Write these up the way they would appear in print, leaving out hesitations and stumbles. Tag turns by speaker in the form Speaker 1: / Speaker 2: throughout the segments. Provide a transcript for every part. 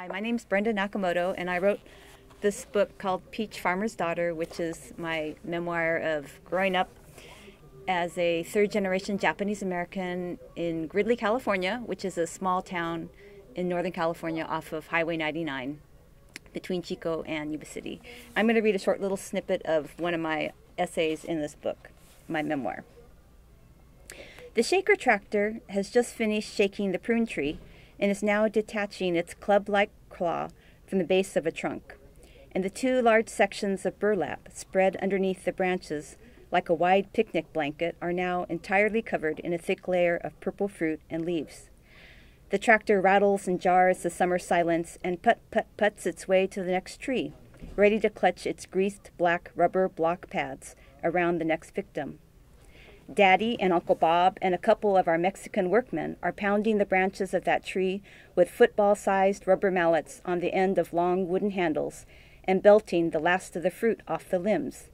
Speaker 1: Hi, my name's Brenda Nakamoto, and I wrote this book called Peach Farmer's Daughter, which is my memoir of growing up as a third-generation Japanese American in Gridley, California, which is a small town in Northern California off of Highway 99 between Chico and Yuba City. I'm going to read a short little snippet of one of my essays in this book, my memoir. The shaker tractor has just finished shaking the prune tree and is now detaching its club-like claw from the base of a trunk. And the two large sections of burlap spread underneath the branches like a wide picnic blanket are now entirely covered in a thick layer of purple fruit and leaves. The tractor rattles and jars the summer silence and puts its way to the next tree, ready to clutch its greased black rubber block pads around the next victim. Daddy and Uncle Bob and a couple of our Mexican workmen are pounding the branches of that tree with football-sized rubber mallets on the end of long wooden handles and belting the last of the fruit off the limbs.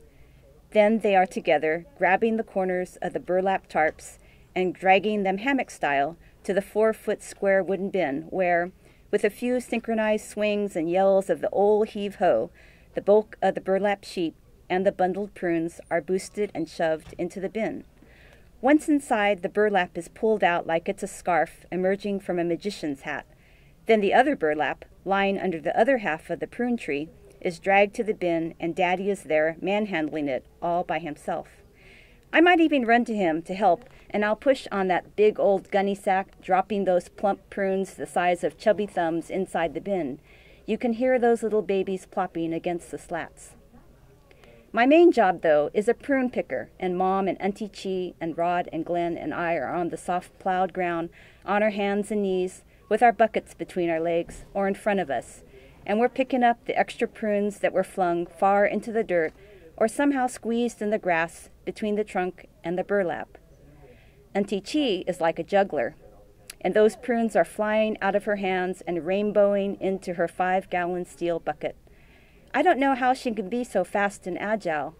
Speaker 1: Then they are together, grabbing the corners of the burlap tarps and dragging them hammock-style to the 4-foot square wooden bin where, with a few synchronized swings and yells of the old heave-ho, the bulk of the burlap sheet and the bundled prunes are boosted and shoved into the bin. Once inside, the burlap is pulled out like it's a scarf emerging from a magician's hat. Then the other burlap, lying under the other half of the prune tree, is dragged to the bin, and Daddy is there manhandling it all by himself. I might even run to him to help, and I'll push on that big old gunny sack, dropping those plump prunes the size of chubby thumbs inside the bin. You can hear those little babies plopping against the slats. My main job, though, is a prune picker, and Mom and Auntie Chi and Rod and Glenn and I are on the soft plowed ground, on our hands and knees, with our buckets between our legs or in front of us, and we're picking up the extra prunes that were flung far into the dirt or somehow squeezed in the grass between the trunk and the burlap. Auntie Chi is like a juggler, and those prunes are flying out of her hands and rainbowing into her 5-gallon steel bucket. I don't know how she can be so fast and agile.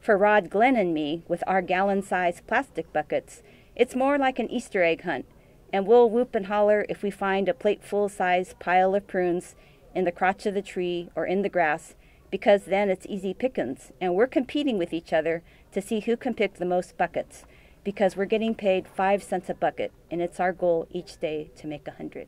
Speaker 1: For Rod, Glenn, and me, with our gallon-sized plastic buckets, it's more like an Easter egg hunt, and we'll whoop and holler if we find a plateful-sized pile of prunes in the crotch of the tree or in the grass, because then it's easy pickings, and we're competing with each other to see who can pick the most buckets, because we're getting paid 5 cents a bucket, and it's our goal each day to make 100.